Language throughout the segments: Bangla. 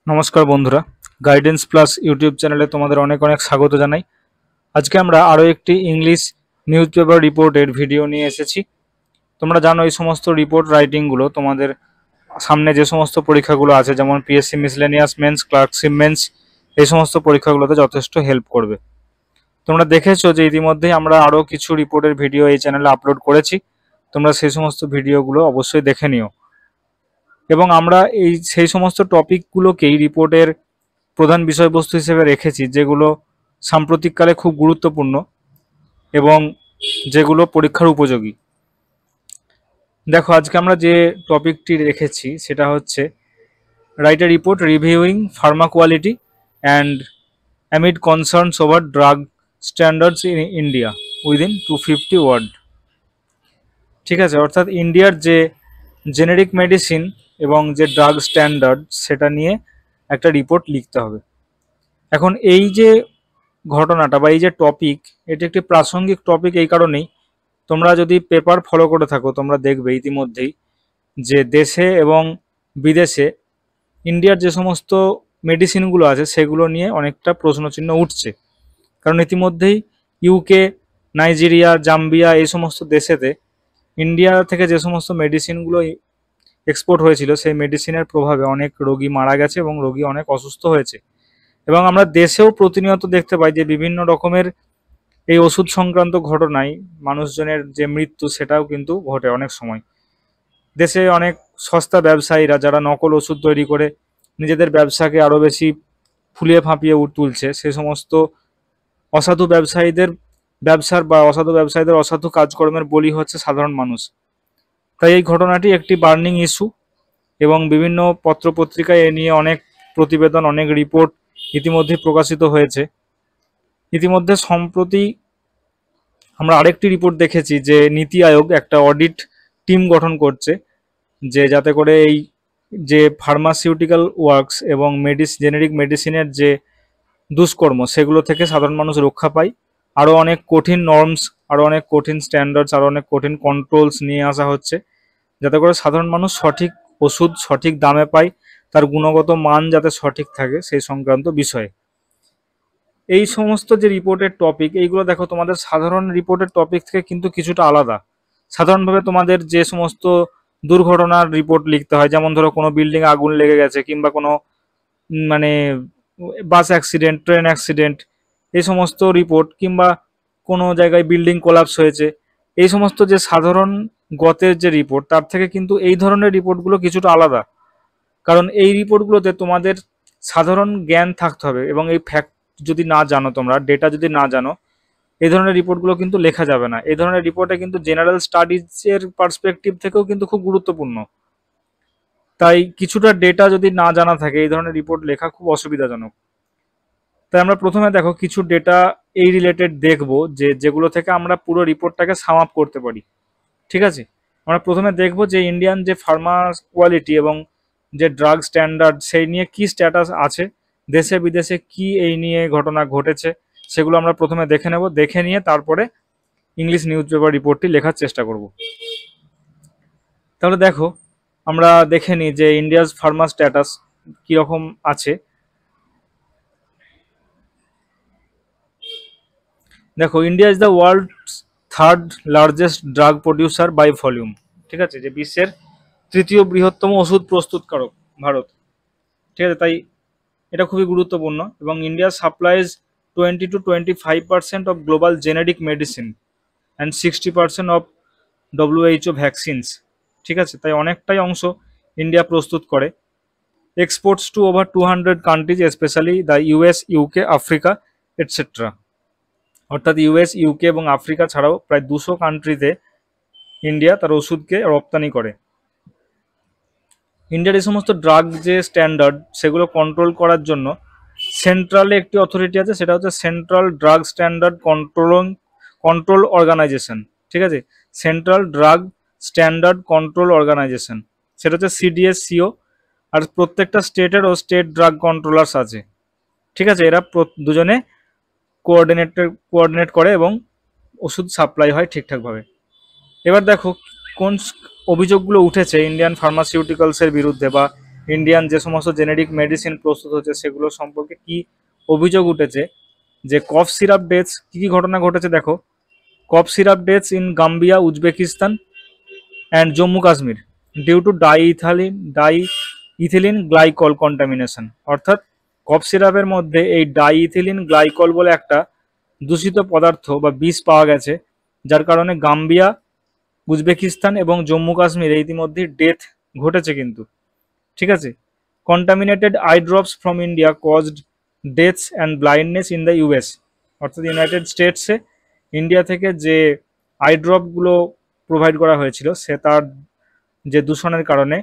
নমস্কার বন্ধুরা, গাইডেন্স প্লাস ইউটিউব চ্যানেলে তোমাদের অনেক অনেক স্বাগত জানাই। আজকে আমরা আরও একটি ইংলিশ নিউজ পেপার রিপোর্টের ভিডিও নিয়ে এসেছি। তোমরা জানো এই সমস্ত রিপোর্ট রাইটিংগুলো তোমাদের সামনে যে সমস্ত পরীক্ষাগুলো আছে, যেমন PSC miscellaneous men's, clerkship men's, এই সমস্ত পরীক্ষাগুলোতে যথেষ্ট হেল্প করবে। তোমরা দেখেছো যে ইতিমধ্যেই আমরা আরও কিছু রিপোর্টের ভিডিও এই চ্যানেলে আপলোড করেছি। তোমরা সেই সমস্ত ভিডিওগুলো অবশ্যই দেখে নিও। এবং আমরা সেই সমস্ত টপিকগুলোকেই রিপোর্টের প্রধান বিষয়বস্তু হিসেবে রেখেছি, যেগুলো সাম্প্রতিককালে খুব গুরুত্বপূর্ণ এবং যেগুলো পরীক্ষার উপযোগী। দেখো, আজকে আমরা যে টপিকটি রেখেছি সেটা হচ্ছে write a report reviewing pharma quality and amid concerns over drug standards in India within 250 word. ঠিক আছে, অর্থাৎ ইন্ডিয়ার যে জেনেরিক মেডিসিন এবং যে ড্রাগ স্ট্যান্ডার্ড সেটা নিয়ে একটা রিপোর্ট লিখতে হবে। এখন এই যে ঘটনাটা বা এই যে টপিক, এটি একটি প্রাসঙ্গিক টপিক এই কারণেই, তোমরা যদি পেপার ফলো করে থাকো তোমরা দেখবে ইতিমধ্যেই যে দেশে এবং বিদেশে ইন্ডিয়ার যে সমস্ত মেডিসিনগুলো আছে সেগুলো নিয়ে অনেকটা প্রশ্নচিহ্ন উঠছে। কারণ ইতিমধ্যেই ইউকে, নাইজেরিয়া, জাম্বিয়া এই সমস্ত দেশেতে ইন্ডিয়া থেকে যে সমস্ত মেডিসিনগুলো এক্সপোর্ট হয়েছিল সেই মেডিসিনের প্রভাবে অনেক রোগী মারা গেছে এবং রোগী অনেক অসুস্থ হয়েছে। এবং আমরা দেশেও প্রতিনিয়ত দেখতে পাই যে বিভিন্ন রকমের এই ওষুধ সংক্রান্ত ঘটনায় মানুষজনের যে মৃত্যু সেটাও কিন্তু ঘটে অনেক সময়। দেশে অনেক সস্তা ব্যবসায়ীরা যারা নকল ওষুধ তৈরি করে নিজেদের ব্যবসাকে আরও বেশি ফুলিয়ে ফাঁপিয়ে তুলছে, সে সমস্ত অসাধু ব্যবসায়ীদের অসাধু ব্যবসায়ীদের অসাধু কাজকর্মের বলি হচ্ছে সাধারণ মানুষ। তাই এই ঘটনাটি একটি বার্নিং ইস্যু এবং বিভিন্ন পত্রপত্রিকায় এ নিয়ে অনেক প্রতিবেদন, অনেক রিপোর্ট ইতিমধ্যে প্রকাশিত হয়েছে। ইতিমধ্যে সম্প্রতি আমরা আরেকটি রিপোর্ট দেখেছি যে নীতি আয়োগ একটা অডিট টিম গঠন করছে, যে যাতে করে এই যে ফার্মাসিউটিক্যাল ওয়ার্কস এবং জেনেরিক মেডিসিনের যে দুষ্কর্ম সেগুলো থেকে সাধারণ মানুষ রক্ষা পায়। আরও অনেক কঠিন নর্মস, আরও অনেক কঠিন স্ট্যান্ডার্ডস, আরও অনেক কঠিন কন্ট্রোলস নিয়ে আসা হচ্ছে, যাতে করে সাধারণ মানুষ সঠিক ওষুধ সঠিক দামে পায়, তার গুণগত মান যাতে সঠিক থাকে সেই সংক্রান্ত বিষয়ে। এই সমস্ত যে রিপোর্টের টপিক, এইগুলো দেখো তোমাদের সাধারণ রিপোর্টের টপিক থেকে কিন্তু কিছুটা আলাদা। সাধারণভাবে তোমাদের যে সমস্ত দুর্ঘটনার রিপোর্ট লিখতে হয়, যেমন ধরো কোনো বিল্ডিং আগুন লেগে গেছে, কিংবা কোনো মানে বাস অ্যাক্সিডেন্ট, ট্রেন অ্যাক্সিডেন্ট, এই সমস্ত রিপোর্ট, কিংবা কোনো জায়গায় বিল্ডিং কোলাপস হয়েছে, এই সমস্ত যে সাধারণ গতের যে রিপোর্ট, তার থেকে কিন্তু এই ধরনের রিপোর্টগুলো কিছুটা আলাদা। কারণ এই রিপোর্টগুলোতে তোমাদের সাধারণ জ্ঞান থাকতে হবে এবং এই ফ্যাক্ট যদি না জানো, তোমরা ডেটা যদি না জানো, এই ধরনের রিপোর্টগুলো কিন্তু লেখা যাবে না। এই ধরনের রিপোর্টে কিন্তু জেনারেল স্টাডিজের পার্সপেক্টিভ থেকেও কিন্তু খুব গুরুত্বপূর্ণ। তাই কিছুটা ডেটা যদি না জানা থাকে এই ধরনের রিপোর্ট লেখা খুব অসুবিধাজনক। তাই আমরা প্রথমে দেখো কিছু ডেটা এই রিলেটেড দেখবো, যেগুলো থেকে আমরা পুরো রিপোর্টটাকে সাম আপ করতে পারি। ঠিক আছে, আমরা প্রথমে দেখবো যে ইন্ডিয়ান যে ফার্মা কোয়ালিটি এবং যে ড্রাগ স্ট্যান্ডার্ড সেই নিয়ে কি স্ট্যাটাস আছে, দেশে বিদেশে কি এই নিয়ে ঘটনা ঘটেছে সেগুলো আমরা প্রথমে দেখে নেব। দেখে নিয়ে তারপরে ইংলিশ নিউজ পেপার রিপোর্টটি লেখার চেষ্টা করব। তাহলে দেখো, আমরা দেখে নিই যে ইন্ডিয়াস ফার্মা স্ট্যাটাস কীরকম আছে। দেখো, India is the world's third largest drug producer by volume. ঠিক আছে, যে বিশ্বের তৃতীয় বৃহত্তম ওষুধ প্রস্তুতকারক ভারত। ঠিক আছে, তাই এটা খুবই গুরুত্বপূর্ণ। এবং India supplies 20 to 25% of global generic medicine and 60% of WHO vaccines. ঠিক আছে, তাই অনেকটাই অংশ ইন্ডিয়া প্রস্তুত করে। Exports to over 200 countries, specially the US, UK, Africa etcetera. অর্থাৎ US, UK এবং আফ্রিকা ছাড়াও প্রায় 200 কান্ট্রিতে ইন্ডিয়া তার ওষুধকে রপ্তানি করে। ইন্ডিয়ার এই সমস্ত ড্রাগ যে স্ট্যান্ডার্ড সেগুলো কন্ট্রোল করার জন্য সেন্ট্রালে একটি অথরিটি আছে, সেটা হচ্ছে central drug standard control organisation. ঠিক আছে, central drug standard control organisation, সেটা হচ্ছে CDSCO। আর প্রত্যেকটা স্টেটেরও স্টেট ড্রাগ কন্ট্রোলার্স আছে। ঠিক আছে, এরা দুজনে কোঅর্ডিনেট করে এবং ওষুধ সাপ্লাই হয় ঠিকঠাকভাবে। এবার দেখো কোন অভিযোগগুলো উঠেছে ইন্ডিয়ান ফার্মাসিউটিক্যালসের বিরুদ্ধে বা ইন্ডিয়ান যে সমস্ত জেনেরিক মেডিসিন প্রস্তুত হচ্ছে সেগুলো সম্পর্কে কি অভিযোগ উঠেছে, যে কফ সিরাপ ডেথস কি কি ঘটনা ঘটেছে দেখো। Cough syrup deaths in Gambia, Uzbekistan and Jammu Kashmir due to diethylene glycol contamination. অর্থাৎ কফ সিরাপের মধ্যে এই ডাইইথিলিন গ্লাইকল বলে একটা দূষিত পদার্থ বা বিষ পাওয়া গেছে, যার কারণে গাম্বিয়া, উজবেকিস্তান এবং জম্মু কাশ্মীরে ইতিমধ্যে ডেথ ঘটেছে কিন্তু। ঠিক আছে। Contaminated I drops from India caused deaths and blindness in the US. অর্থাৎ ইউনাইটেড স্টেটসে ইন্ডিয়া থেকে যে আই ড্রপগুলো প্রোভাইড করা হয়েছিল সে তার যে দূষণের কারণে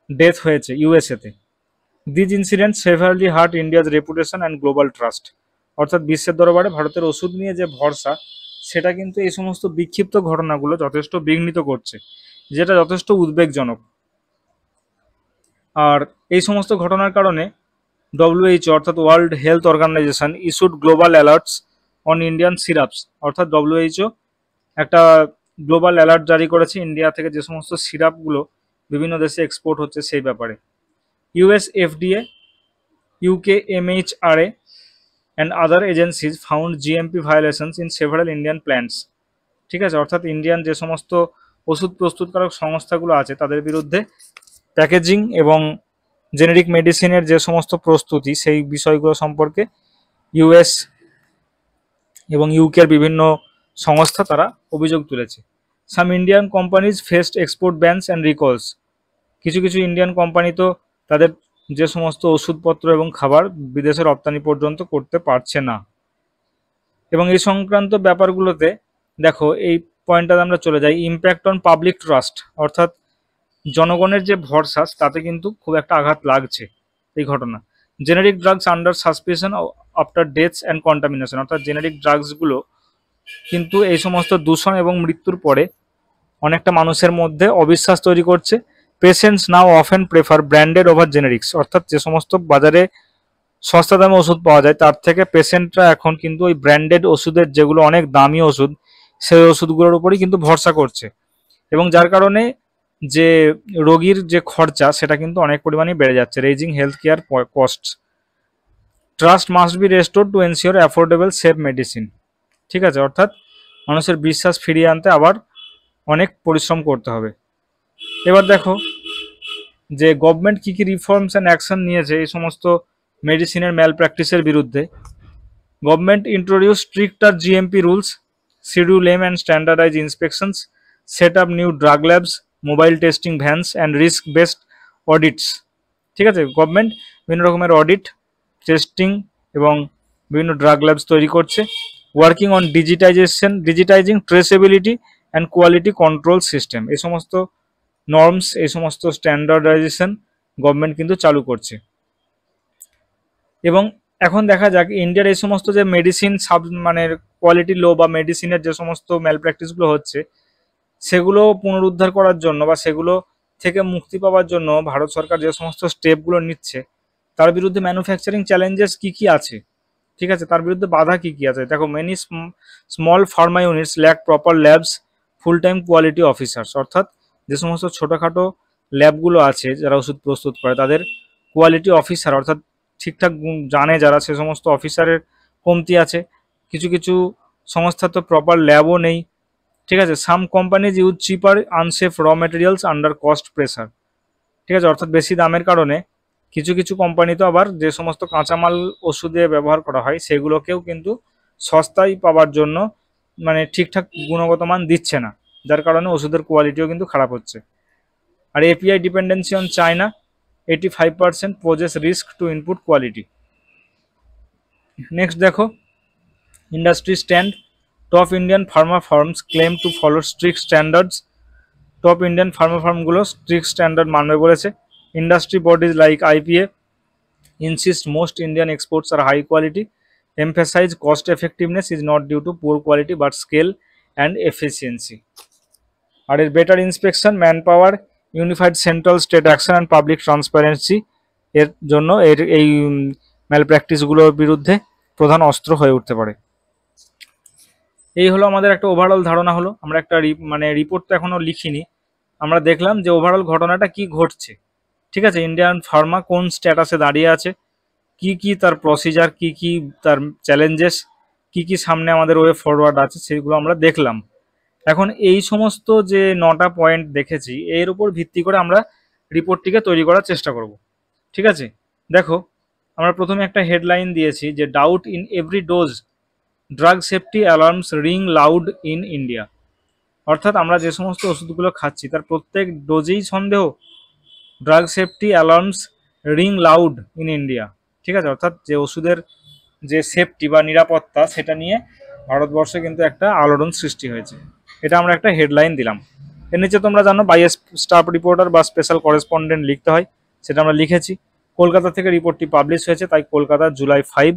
ডেথ হয়েছে ইউএসএতে। These incident severely hurt India's reputation and global trust. অর্থাৎ বিশ্বের দরবারে ভারতের ওষুধ নিয়ে যে ভরসা সেটা কিন্তু এই সমস্ত বিক্ষিপ্ত ঘটনাগুলো যথেষ্ট বিঘ্নিত করছে, যেটা যথেষ্ট উদ্বেগজনক। আর এই সমস্ত ঘটনার কারণে ডব্লিউএইচও অর্থাৎ world health organisation issued global alerts on Indian syrups. অর্থাৎ ডব্লিউএইচও একটা গ্লোবাল অ্যালার্ট জারি করেছে ইন্ডিয়া থেকে যে সমস্ত সিরাপগুলো বিভিন্ন দেশে এক্সপোর্ট হচ্ছে সেই ব্যাপারে। US FDA, UK এমএইচআরএ and other agencies found GMP violations in several Indian plants. ঠিক আছে। অর্থাৎ ইন্ডিয়ান যে সমস্ত ওষুধ প্রস্তুতকারক সংস্থাগুলো আছে তাদের বিরুদ্ধে প্যাকেজিং এবং জেনেরিক মেডিসিনের যে সমস্ত প্রস্তুতি সেই বিষয়গুলো সম্পর্কে ইউএস এবং ইউকের বিভিন্ন সংস্থা তারা অভিযোগ তুলেছে। Some Indian companies faced export bans and recalls. কিছু কিছু ইন্ডিয়ান কোম্পানি তো তাদের যে সমস্ত ওষুধপত্র এবং খাবার বিদেশে রপ্তানি পর্যন্ত করতে পারছে না। এবং এই সংক্রান্ত ব্যাপারগুলোতে দেখো এই পয়েন্টটাতে আমরা চলে যাই, ইম্প্যাক্ট অন পাবলিক ট্রাস্ট। অর্থাৎ জনগণের যে ভরসা তাতে কিন্তু খুব একটা আঘাত লাগছে এই ঘটনা। Generic drugs under suspicion after deaths and contamination. অর্থাৎ জেনেরিক ড্রাগসগুলো কিন্তু এই সমস্ত দূষণ এবং মৃত্যুর পরে অনেকটা মানুষের মধ্যে অবিশ্বাস তৈরি করছে। পেশেন্টস নাও অফেন প্রেফার ব্র্যান্ডেড ওভার জেনেরিক্স। অর্থাৎ যে সমস্ত বাজারে সস্তা দামে ওষুধ পাওয়া যায় তার থেকে পেশেন্টরা এখন কিন্তু ওই ব্র্যান্ডেড ওষুধের যেগুলো অনেক দামি ওষুধ সেই ওষুধগুলোর উপরই কিন্তু ভরসা করছে, এবং যার কারণে যে রোগীর যে খরচা সেটা কিন্তু অনেক পরিমাণে বেড়ে যাচ্ছে। Raising health care costs. Trust must be restored to ensure affordable safe medicine. ঠিক আছে। অর্থাৎ মানুষের বিশ্বাস ফিরিয়ে আনতে আবার অনেক পরিশ্রম করতে হবে। এবার দেখো যে গভর্নমেন্ট কী কী রিফর্মস অ্যান্ড অ্যাকশন নিয়েছে এই সমস্ত মেডিসিনের ম্যাল প্র্যাকটিসের বিরুদ্ধে। Government introduce stricter GMP rules, schedule M and standardise inspections, set up new drug labs, mobile testing vans and risk based audits. ঠিক আছে। গভর্নমেন্ট বিভিন্ন রকমের অডিট, টেস্টিং এবং বিভিন্ন ড্রাগ ল্যাবস তৈরি করছে। Working on digitising traceability and quality control system. এই সমস্ত নর্মস, এই সমস্ত স্ট্যান্ডার্ডাইজেশন গভর্নমেন্ট কিন্তু চালু করছে। এবং এখন দেখা যাক ইন্ডিয়ার এই সমস্ত যে মেডিসিন মানে কোয়ালিটি লো বা মেডিসিনের যে সমস্ত ম্যাল প্র্যাকটিসগুলো হচ্ছে সেগুলো পুনরুদ্ধার করার জন্য বা সেগুলো থেকে মুক্তি পাওয়ার জন্য ভারত সরকার যে সমস্ত স্টেপগুলো নিচ্ছে তার বিরুদ্ধে ম্যানুফ্যাকচারিং চ্যালেঞ্জেস কী কী আছে। ঠিক আছে। তার বিরুদ্ধে বাধা কী কী আছে দেখো। Many small pharma units lack proper labs, full time quality officers. অর্থাৎ যে সমস্ত ছোটোখাটো ল্যাবগুলো আছে যারা ওষুধ প্রস্তুত করে তাদের কোয়ালিটি অফিসার অর্থাৎ ঠিকঠাক জানে যারা, সে সমস্ত অফিসারের কমতি আছে। কিছু কিছু সংস্থার তো প্রপার ল্যাবও নেই। ঠিক আছে। Some companies use cheaper unsafe raw materials under cost pressure. ঠিক আছে। অর্থাৎ বেশি দামের কারণে কিছু কিছু কোম্পানি তো আবার যে সমস্ত কাঁচামাল ওষুধে ব্যবহার করা হয় সেগুলোকেও কিন্তু সস্তায় পাওয়ার জন্য মানে ঠিকঠাক গুণগত মান দিচ্ছে না, যার কারণে ওষুধের কোয়ালিটিও কিন্তু খারাপ হচ্ছে। আর API dependency on China 85% poses risk to input quality. Next দেখো industry stand. Top Indian pharma firms claim to follow strict standards. Top Indian pharma ফার্মগুলো স্ট্রিক্ট স্ট্যান্ডার্ড মানবে বলেছে। Industry bodies like IPA insist most Indian exports are high quality, emphasize cost effectiveness is not due to poor quality but scale and efficiency. আর এর better inspection, man power, unified central state action and public transparency এর জন্য এই ম্যাল প্র্যাকটিসগুলোর বিরুদ্ধে প্রধান অস্ত্র হয়ে উঠতে পারে। এই হলো আমাদের একটা ওভারঅল ধারণা হলো। আমরা একটা রিপোর্ট তো এখনও লিখিনি, আমরা দেখলাম যে ওভারঅল ঘটনাটা কি ঘটছে। ঠিক আছে, ইন্ডিয়ান ফার্মা কোন স্ট্যাটাসে দাঁড়িয়ে আছে, কি কি তার প্রসিজার, কি কি তার চ্যালেঞ্জেস, কি কি সামনে আমাদের ওয়ে ফরওয়ার্ড আছে, সেগুলো আমরা দেখলাম। এখন এই সমস্ত যে 9টা পয়েন্ট দেখেছি এর উপর ভিত্তি করে আমরা রিপোর্টটিকে তৈরি করার চেষ্টা করব। ঠিক আছে, দেখো আমরা প্রথমে একটা হেডলাইন দিয়েছি যে doubt in every dose, drug safety alarms ring loud in India. অর্থাৎ আমরা যে সমস্ত ওষুধগুলো খাচ্ছি তার প্রত্যেক ডোজেই সন্দেহ, drug safety alarms ring loud in India. ঠিক আছে, অর্থাৎ যে ওষুধের যে সেফটি বা নিরাপত্তা সেটা নিয়ে ভারতবর্ষে কিন্তু একটা আলোড়ন সৃষ্টি হয়েছে। এটা আমরা একটা হেডলাইন দিলাম। এর নিচে তোমরা জানো বাই স্টাফ রিপোর্টার বা স্পেশাল করেসপন্ডেন্ট লিখতে হয়, সেটা আমরা লিখেছি। কলকাতা থেকে রিপোর্টটি পাবলিশ হয়েছে, তাই কলকাতা জুলাই 5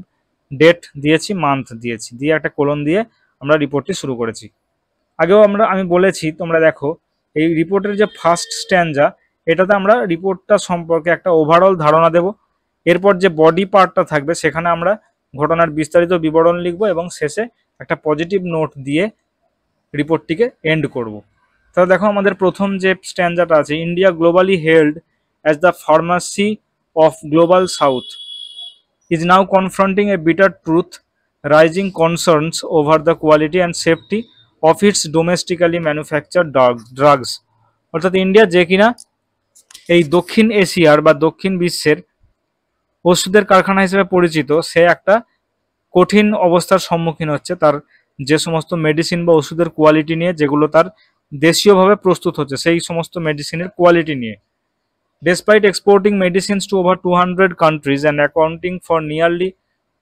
ডেট দিয়েছি, মান্থ দিয়েছি, দিয়ে একটা কোলন দিয়ে আমরা রিপোর্টটি শুরু করেছি। আগেও আমি বলেছি, তোমরা দেখো এই রিপোর্টের যে ফার্স্ট স্ট্যান্ডা, এটাতে আমরা রিপোর্টটা সম্পর্কে একটা ওভারঅল ধারণা দেব। এরপর যে বডি পার্টটা থাকবে সেখানে আমরা ঘটনার বিস্তারিত বিবরণ লিখব এবং শেষে একটা পজিটিভ নোট দিয়ে রিপোর্টটিকে এন্ড করব। তাহলে দেখো আমাদের প্রথম যে স্ট্যান্ডাটা আছে, India globally held as the pharmacy of global south is now confronting a bitter truth, rising concerns over the quality and safety of its domestically manufactured drugs. অর্থাৎ ইন্ডিয়া যে কিনা এই দক্ষিণ এশিয়ার বা দক্ষিণ বিশ্বের ওষুধের কারখানা হিসেবে পরিচিত, সে একটা কঠিন অবস্থার সম্মুখীন হচ্ছে তার যে সমস্ত মেডিসিন বা ওষুধের কোয়ালিটি নিয়ে, যেগুলো তার দেশীয়ভাবে প্রস্তুত হচ্ছে সেই সমস্ত মেডিসিনের কোয়ালিটি নিয়ে। Despite exporting medicines to over 200 countries and accounting for nearly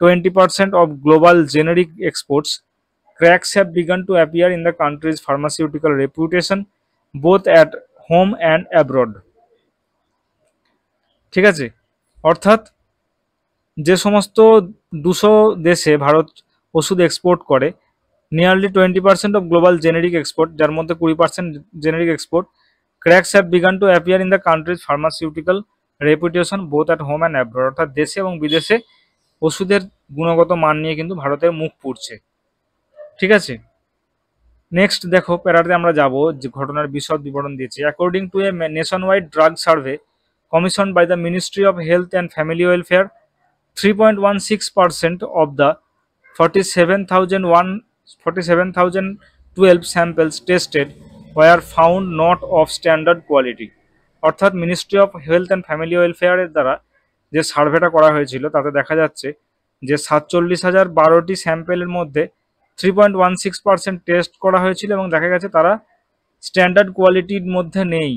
20% of global generic exports, cracks have begun to appear in the country's pharmaceutical reputation, both at home and abroad. ঠিক আছে, অর্থাৎ যে সমস্ত 200 দেশে ভারত ওষুধ এক্সপোর্ট করে, nearly 20% of global generic export, যার মধ্যে 20% generic export, cracks have begun to appear in the country's pharmaceutical reputation both at home and abroad. অর্থাৎ দেশে এবং বিদেশে ওষুধের গুণগত মান নিয়ে কিন্তু ভারতের মুখ পুড়ছে। ঠিক আছে, নেক্সট দেখো প্যারাতে আমরা যাব, যে ঘটনার বিশদ বিবরণ দিয়েছি। According to a nationwide drug survey commission by the ministry of health and family welfare, 3.16% of the 47,012 samples tested were found not of standard quality. অর্থাৎ ministry of health and family ওয়েলফেয়ারের দ্বারা যে সার্ভেটা করা হয়েছিল তাতে দেখা যাচ্ছে যে 47,012টি স্যাম্পেলের মধ্যে 3.16% টেস্ট করা হয়েছিল এবং দেখা গেছে তারা স্ট্যান্ডার্ড কোয়ালিটির মধ্যে নেই।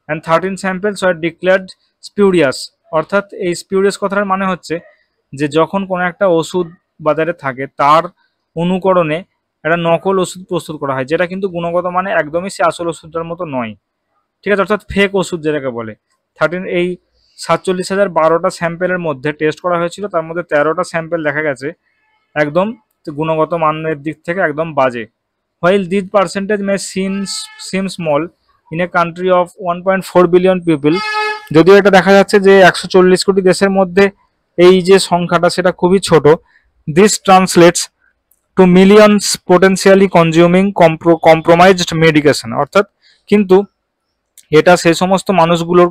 And 13 samples are declared spurious. অর্থাৎ এই স্পিউরিয়াস কথার মানে হচ্ছে যে যখন কোনো একটা ওষুধ বাজারে থাকে তার অনুকরণে একটা নকল ওষুধ প্রস্তুত করা হয়, যেটা কিন্তু গুণগত মানে একদমই সে আসল ওষুধটার মতো নয়। ঠিক আছে, অর্থাৎ ফেক ওষুধ যেটাকে বলে। 47,012টা স্যাম্পেলের মধ্যে টেস্ট করা হয়েছিল, তার মধ্যে 13টা স্যাম্পেল দেখা গেছে একদম গুণগত মানের দিক থেকে একদম বাজে। While this percentage may seem small in a country of 1.4 billion people, যদিও এটা দেখা যাচ্ছে যে 140 কোটি দেশের মধ্যে এই যে সংখ্যাটা সেটা খুবই ছোট, this translates to millions potentially consuming compromised medication. অর্থাৎ কিন্তু এটা সেই সমস্ত মানুষগুলোর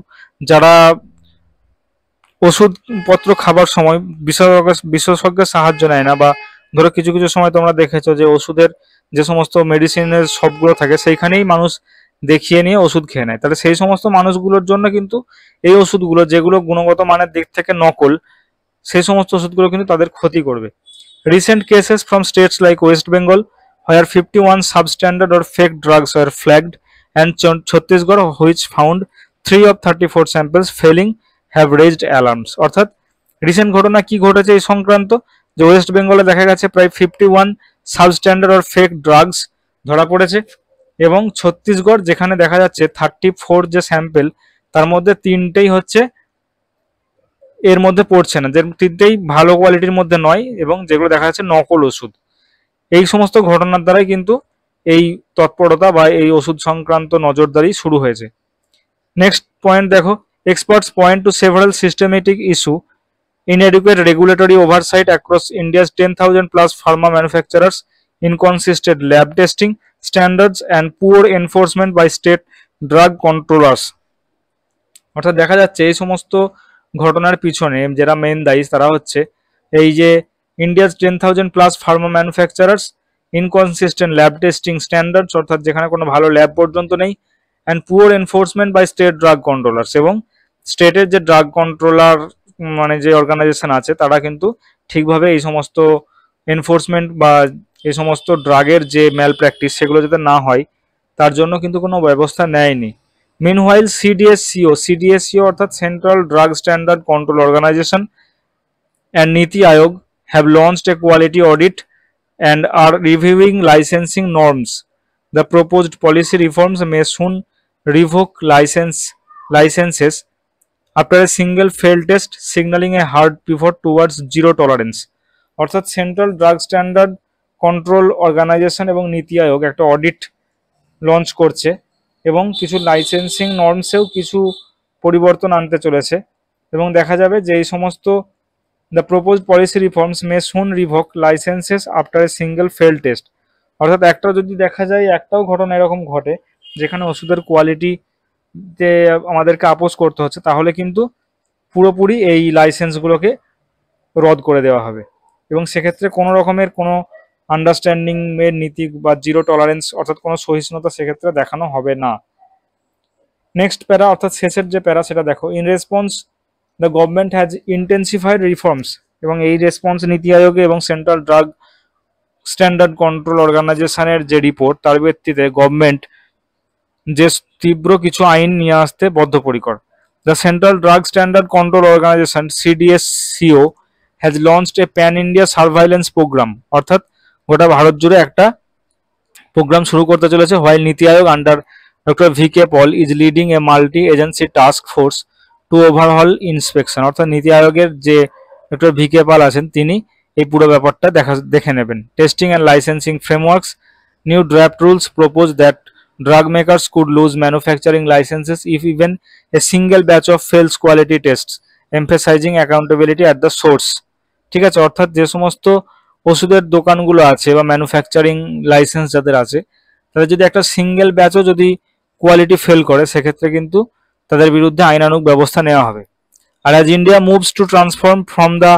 যারা ওষুধপত্র খাবার সময় বিশেষজ্ঞের সাহায্য নেয় না, বা ধরো কিছু কিছু সময় তোমরা দেখেছো যে ওষুধের যে সমস্ত মেডিসিনের শপগুলো থাকে সেইখানেই মানুষ দেখিয়ে নিয়ে ওষুধ খেয়ে নেয়, তাহলে সেই সমস্ত মানুষগুলোর জন্য কিন্তু এই ওষুধগুলো যেগুলো গুণগত মানের দিক থেকে নকল, সেই সমস্ত ওষুধগুলো কিন্তু তাদের ক্ষতি করবে। Recent cases from states like West Bengal where 51 substandard or fake drugs were flagged and Chhattisgarh which found 3 of 34 samples failing have raised alarms. অর্থাৎ রিসেন্ট ঘটনা কি ঘটেছে এই সংক্রান্ত, যে ওয়েস্ট বেঙ্গলে দেখা গেছে প্রায় 51 সাবস্ট্যান্ডার্ড অর ফেক ড্রাগস ধরা পড়েছে, এবং ছত্তিশগড় যেখানে দেখা যাচ্ছে 34 যে স্যাম্পেল তার মধ্যে 3টেই হচ্ছে এর মধ্যে পড়ছে না, যে 3টেই ভালো কোয়ালিটির মধ্যে নয় এবং যেগুলো দেখা যাচ্ছে নকল ওষুধ। এই সমস্ত ঘটনার দ্বারাই কিন্তু এই তৎপরতা বা এই ওষুধ সংক্রান্ত নজরদারি শুরু হয়েছে। নেক্সট পয়েন্ট দেখো, experts point to several systematic issue, inadequate regulatory oversight across India's 10,000 plus pharma manufacturers, inconsistent lab testing standards and poor enforcement by state drug controllers. অর্থাৎ দেখা যাচ্ছে এই সমস্ত ঘটনার পিছনে যারা মেন দায়ী তারা হচ্ছে এই যে India's 10,000+ pharma manufacturers, inconsistent lab testing standards অর্থাৎ যেখানে কোনো ভালো ল্যাব পর্যন্ত নেই, and poor enforcement by state drug controllers, এবং স্টেটের যে ড্রাগ কন্ট্রোলার মানে যে অর্গানাইজেশন আছে তারা কিন্তু ঠিকভাবে এই সমস্ত এনফোর্সমেন্ট বা এই সমস্ত ড্রাগের যে ম্যাল প্র্যাকটিস সেগুলো যাতে না হয় তার জন্য কিন্তু কোনো ব্যবস্থা নেয়নি। মিনওয়াইল সিডিএসসিও অর্থাৎ central drug standard control organisation and Niti Aayog have launched a quality audit and are reviewing licensing norms. The proposed policy reforms may soon revoke licenses after a single failed test, signaling a hard pivot towards zero tolerance. অর্থাৎ central drug standard control organisation এবং নীতি আয়োগ একটা অডিট লঞ্চ করছে এবং কিছু লাইসেন্সিং নর্মসেও কিছু পরিবর্তন আনতে চলেছে এবং দেখা যাবে যে এই সমস্ত The proposed policy reforms may soon revoke licenses after a single failed test. অর্থাৎ একটা যদি দেখা যায় একটাও ঘটনা এরকম ঘটে যেখানে ওষুধের কোয়ালিটিতে আমাদেরকে আপোস করতে হচ্ছে তাহলে কিন্তু পুরোপুরি এই লাইসেন্সগুলোকে রদ করে দেওয়া হবে এবং সেক্ষেত্রে কোনো রকমের কোনো আন্ডারস্ট্যান্ডিং এর নীতি বা জিরো টলারেন্স অর্থাৎ কোনো সহিষ্ণুতা সেক্ষেত্রে দেখানো হবে না। নেক্সট প্যারা অর্থাৎ শেষের যে প্যারা সেটা দেখো, in response the government has intensified reforms, এবং এই রেসপন্স নীতি আয়োগে এবং সেন্ট্রাল ড্রাগ স্ট্যান্ডার্ড কন্ট্রোল অর্গানাইজেশনের যে রিপোর্ট তার ভিত্তিতে গভর্নমেন্ট যে তীব্র কিছু আইন নিয়ে আসতে বদ্ধপরিকর। The central drug standard control organisation CDSCO has launched a pan India surveillance programme, অর্থাৎ গোটা ভারত জুড়ে একটা প্রোগ্রাম শুরু করতে চলেছে। While Niti Aayog under doctor VK Paul is leading a multi agency task force to overall inspection, অর্থাৎ নীতি আয়োগের যে ডক্টর ভিকে পাল আছেন তিনি এই পুরো ব্যাপারটা দেখে নেবেন। Testing and licensing frameworks, new draft rules propose that drug makers could lose manufacturing licenses if even a single batch of fails quality tests, emphasizing accountability at the source. ঠিক আছে, অর্থাৎ যে সমস্ত ওষুধের দোকানগুলো আছে বা ম্যানুফ্যাকচারিং লাইসেন্স যাদের আছে তাদের যদি একটা সিঙ্গেল ব্যাচও যদি কোয়ালিটি ফেল করে সেক্ষেত্রে কিন্তু তাদের বিরুদ্ধে আইনানুগ ব্যবস্থা নেওয়া হবে। আর as India moves to transform from the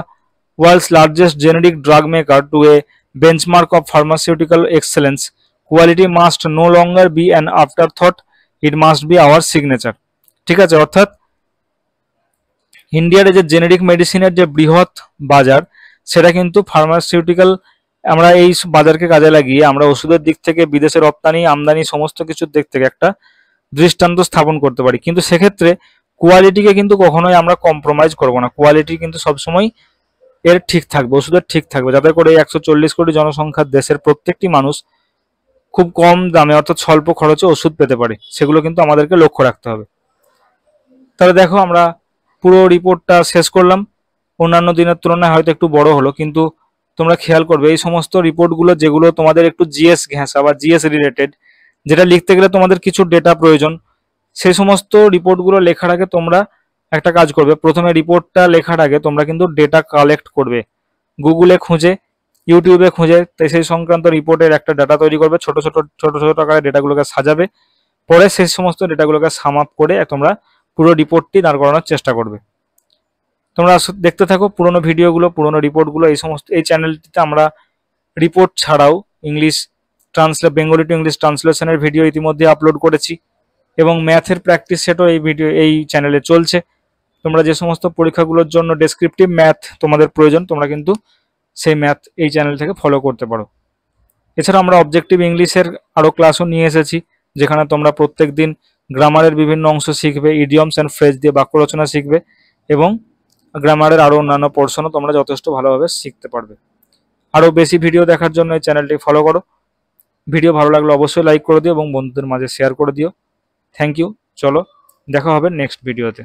world's largest generic drug maker to a benchmark of pharmaceutical excellence, quality must no longer be an afterthought, it must be our signature. ঠিক আছে, অর্থাৎ ইন্ডিয়ার যে জেনেরিক মেডিসিনের যে বৃহৎ বাজার সেটা কিন্তু ফার্মাসিউটিক্যাল, আমরা এই বাজারকে কাজে লাগিয়ে আমরা ওষুধের দিক থেকে বিদেশে রপ্তানি আমদানি সমস্ত কিছুর দিক থেকে একটা দৃষ্টান্ত স্থাপন করতে পারি, কিন্তু সেক্ষেত্রে কোয়ালিটিকে কিন্তু কখনোই আমরা কম্প্রোমাইজ করবো না। কোয়ালিটি কিন্তু সবসময় এর ঠিক থাকবে, ওষুধের ঠিক থাকবে, যাতে করে 140 কোটি জনসংখ্যার দেশের প্রত্যেকটি মানুষ খুব কম দামে অর্থাৎ স্বল্প খরচে ওষুধ পেতে পারে, সেগুলো কিন্তু আমাদেরকে লক্ষ্য রাখতে হবে। তাহলে দেখো আমরা পুরো রিপোর্টটা শেষ করলাম, অন্যান্য দিনের তুলনায় হয়তো একটু বড় হলো, কিন্তু তোমরা খেয়াল করবে এই সমস্ত রিপোর্টগুলো যেগুলো তোমাদের একটু জিএস ঘেঁষা বা জিএস রিলেটেড, যেটা লিখতে গেলে তোমাদের কিছু ডেটা প্রয়োজন, সেই সমস্ত রিপোর্টগুলো লেখার আগে তোমরা একটা কাজ করবে, প্রথমে রিপোর্টটা লেখার আগে তোমরা কিন্তু ডেটা কালেক্ট করবে, গুগলে খুঁজে ইউটিউবে খুঁজে, তাই সেই সংক্রান্ত রিপোর্টের একটা ডাটা তৈরি করবে, ছোট ছোট আকারে ডেটাগুলোকে সাজাবে, পরে সেই সমস্ত ডেটাগুলোকে সাম আপ করে তোমরা পুরো রিপোর্টটি দাঁড় করানোর চেষ্টা করবে। তোমরা দেখতে থাকো পুরোনো ভিডিওগুলো, পুরোনো রিপোর্টগুলো। এই চ্যানেলটিতে আমরা রিপোর্ট ছাড়াও বেঙ্গলি টু ইংলিশ ট্রান্সলেশনের ভিডিও ইতিমধ্যে আপলোড করেছি এবং ম্যাথের প্র্যাকটিস সেটও এই চ্যানেলে চলছে। তোমরা যে সমস্ত পরীক্ষাগুলোর জন্য ডেসক্রিপটিভ ম্যাথ তোমাদের প্রয়োজন তোমরা কিন্তু সেই ম্যাথ এই চ্যানেল থেকে ফলো করতে পারো। এছাড়া আমরা অবজেক্টিভ ইংলিশের আরও ক্লাসও নিয়ে এসেছি, যেখানে তোমরা প্রত্যেক দিন গ্রামারের বিভিন্ন অংশ শিখবে, ইডিয়মস অ্যান্ড ফ্রেজ দিয়ে বাক্য রচনা শিখবে এবং গ্রামারের আরও অন্যান্য পোর্শনও তোমরা যথেষ্ট ভালোভাবে শিখতে পারবে। আরও বেশি ভিডিও দেখার জন্য এই চ্যানেলটি ফলো করো। ভিডিও ভালো লাগলে অবশ্যই লাইক করে দিও এবং বন্ধুদের মাঝে শেয়ার করে দিও। Thank you. চলো দেখা হবে নেক্সট ভিডিওতে।